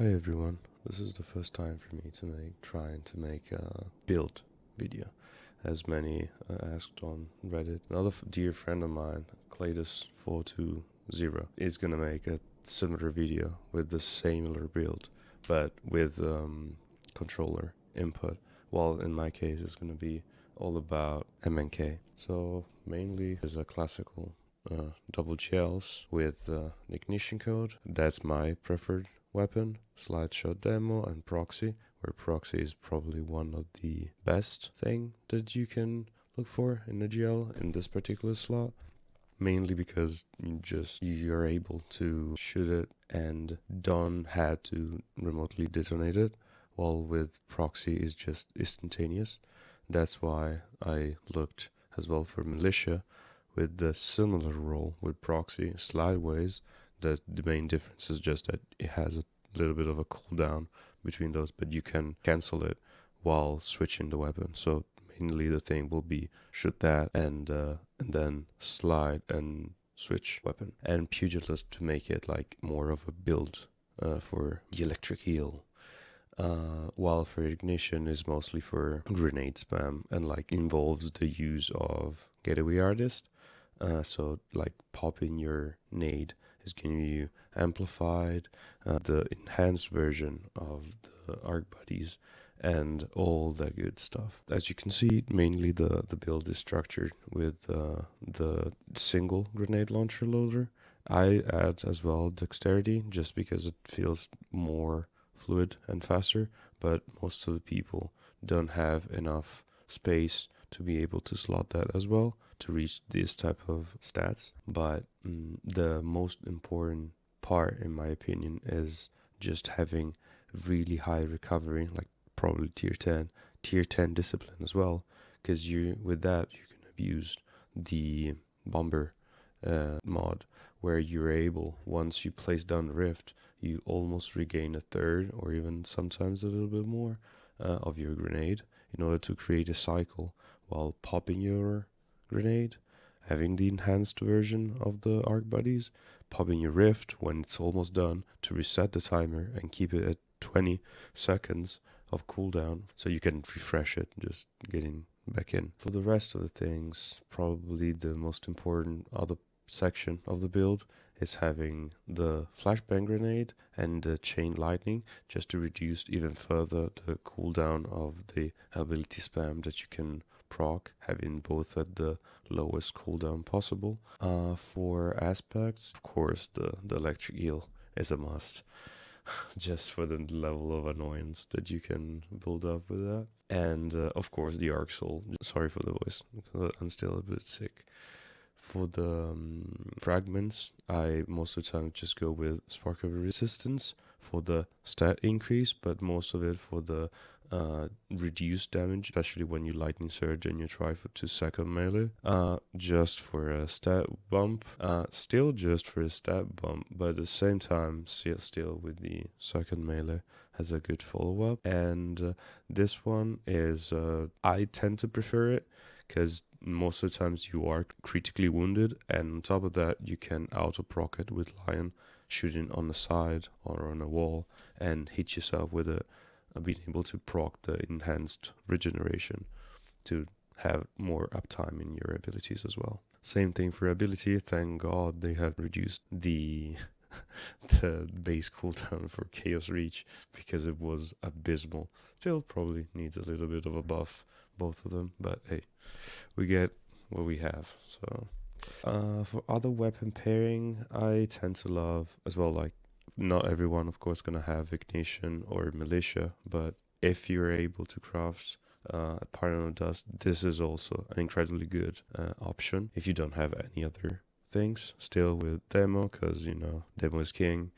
Hi everyone, this is the first time for me to trying to make a build video, as many asked on Reddit. Another dear friend of mine, Cladus420, is gonna make a similar video with the similar build, but with controller input. While in my case, it's gonna be all about MNK. So mainly is a classical double GLs with ignition code. That's my preferred weapon, slideshot demo, and proxy, where proxy is probably one of the best thing that you can look for in a GL in this particular slot, mainly because you're able to shoot it and don't have to remotely detonate it, while with proxy is just instantaneous. That's why I looked as well for militia with the similar role with proxy slideways. That the main difference is just that it has a little bit of a cooldown between those, but you can cancel it while switching the weapon. So mainly the thing will be shoot that and then slide and switch weapon, and pugilist to make it like more of a build for the electric eel. While for ignition is mostly for grenade spam and like involves the use of getaway artist. So like popping your nade is giving you amplified, the enhanced version of the arc buddies, and all that good stuff. As you can see, mainly the build is structured with the single grenade launcher loader. I add as well dexterity just because it feels more fluid and faster, but most of the people don't have enough space to be able to slot that as well to reach this type of stats. But the most important part, in my opinion, is just having really high recovery, like probably tier 10 discipline as well, because with that you can abuse the bomber mod, where you're able, once you place down the rift, you almost regain a third or even sometimes a little bit more of your grenade in order to create a cycle while popping your grenade, having the enhanced version of the arc buddies, popping your rift when it's almost done to reset the timer and keep it at 20 seconds of cooldown so you can refresh it, just getting back in. For the rest of the things, probably the most important other section of the build is having the flashbang grenade and the chain lightning, just to reduce even further the cooldown of the ability spam that you can proc, having both at the lowest cooldown possible. For aspects, of course, the electric eel is a must, just for the level of annoyance that you can build up with that. And of course, the arc soul. Sorry for the voice, because I'm still a bit sick. For the fragments, I most of the time just go with Spark of Resistance for the stat increase, but most of it for the reduced damage, especially when you lightning surge and you try to second melee. Just for a stat bump, still just for a stat bump, but at the same time, still with the second melee has a good follow up. And this one is, I tend to prefer it because most of the times you are critically wounded, and on top of that you can auto proc it with Lion, shooting on the side or on a wall and hit yourself with it, being able to proc the enhanced regeneration to have more uptime in your abilities as well. Same thing for ability. Thank God they have reduced the the base cooldown for Chaos Reach, because it was abysmal. Still probably needs a little bit of a buff, both of them, but hey, we get what we have. So for other weapon pairing, I tend to love as well, like not everyone of course gonna have ignition or militia, but if you're able to craft a Parano Dust, this is also an incredibly good option if you don't have any other things. Still with demo, because you know demo is king.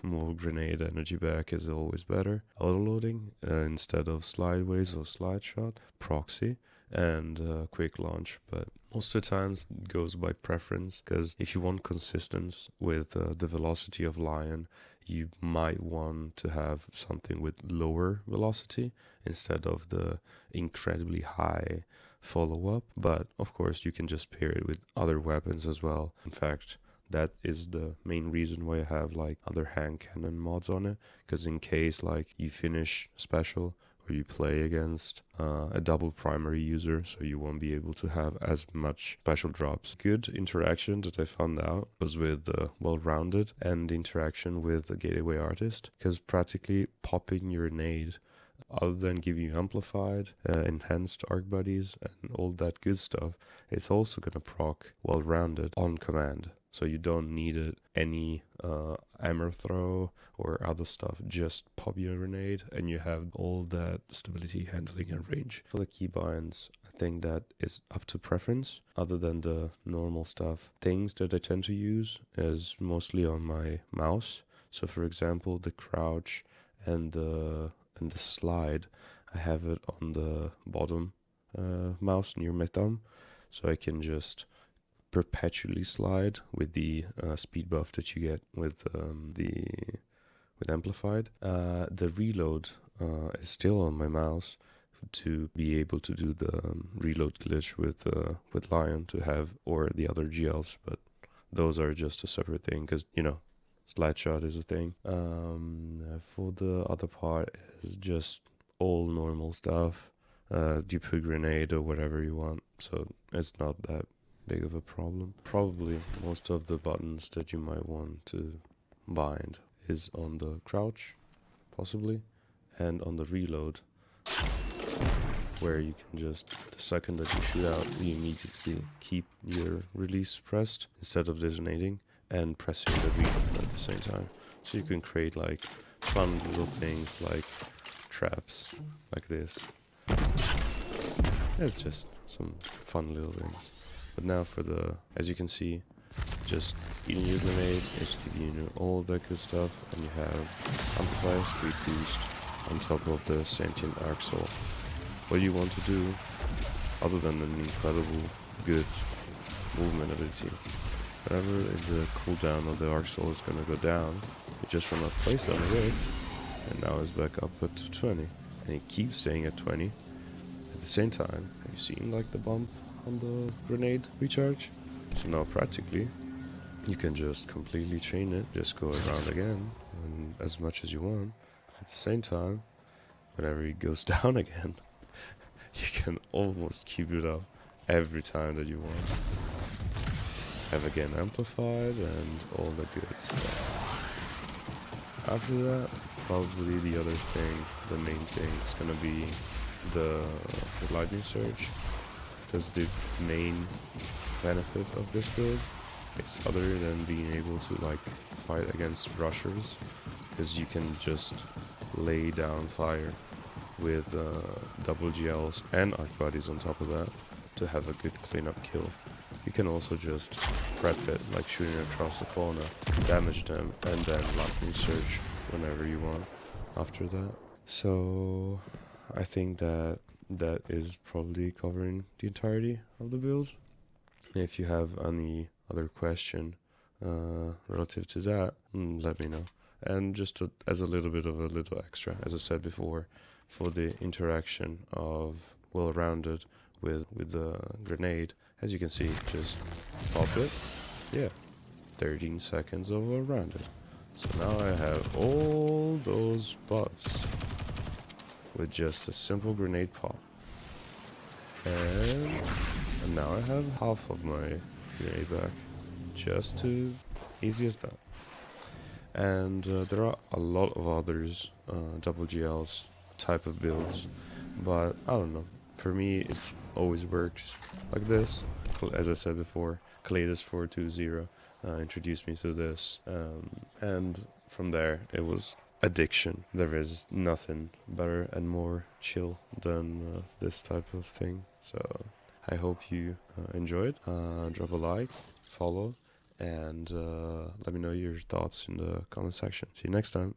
More grenade energy back is always better. Autoloading instead of slideways or slide shot, proxy, and quick launch. But most of the times it goes by preference, because if you want consistency with the velocity of Lion, you might want to have something with lower velocity instead of the incredibly high follow-up. But of course you can just pair it with other weapons as well. In fact, That is the main reason why I have like other hand cannon mods on it, because in case like you finish special or you play against a double primary user, so you won't be able to have as much special drops. Good interaction that I found out was with well-rounded and interaction with the gateway artist, because practically popping your nade, other than giving you amplified, enhanced arc buddies, and all that good stuff, it's also gonna proc well-rounded on command. So you don't need any hammer throw or other stuff. Just pop your grenade and you have all that stability, handling, and range. For the keybinds, I think that is up to preference. Other than the normal stuff, things that I tend to use is mostly on my mouse. So for example, the crouch and the slide, I have it on the bottom mouse near my thumb, so I can just perpetually slide with the speed buff that you get with amplified. The reload is still on my mouse to be able to do the reload glitch with Lion to have, or the other GLs, but those are just a separate thing because slide shot is a thing. For the other part is just all normal stuff. You put grenade or whatever you want, so it's not that big of a problem. Probably most of the buttons that you might want to bind is on the crouch, possibly, and on the reload, where you can just, the second that you shoot out, you immediately keep your release pressed instead of detonating and pressing the reload at the same time. So you can create like fun little things like traps like this. It's just some fun little things. But now for the, as you can see, just eating your grenade is giving you all that good stuff, and you have amplifier speed boost on top of the sentient arc soul. What you want to do, other than an incredible good movement ability, whenever the cooldown of the arc soul is gonna go down, you just run out place down away, and now it's back up at 20, and it keeps staying at 20. At the same time, have you seen like the bump on the grenade recharge? So now practically you can just completely chain it, just go around again and as much as you want. At the same time, whenever it goes down again, you can almost keep it up every time that you want. Have again amplified and all the good stuff. After that, probably the other thing, the main thing is gonna be the lightning surge. Because the main benefit of this build is, other than being able to like fight against rushers, because you can just lay down fire with double GLs and arc buddies on top of that to have a good cleanup kill. You can also just prep it, like shooting across the corner, damage them, and then lightning surge whenever you want after that. So I think that is probably covering the entirety of the build. If you have any other question relative to that, let me know. And just as a little bit of a little extra, as I said before, for the interaction of well-rounded with the grenade, as you can see, just pop it, yeah, 13 seconds of well-rounded. So now I have all those buffs with just a simple grenade pop. And now I have half of my grenade back. Just too easy as that. And there are a lot of others, double GLs type of builds, but I don't know. For me, it always works like this. As I said before, Kaleidos420 introduced me to this, and from there it was addiction. There is nothing better and more chill than this type of thing. So I hope you enjoyed. Drop a like, follow, and let me know your thoughts in the comment section. See you next time.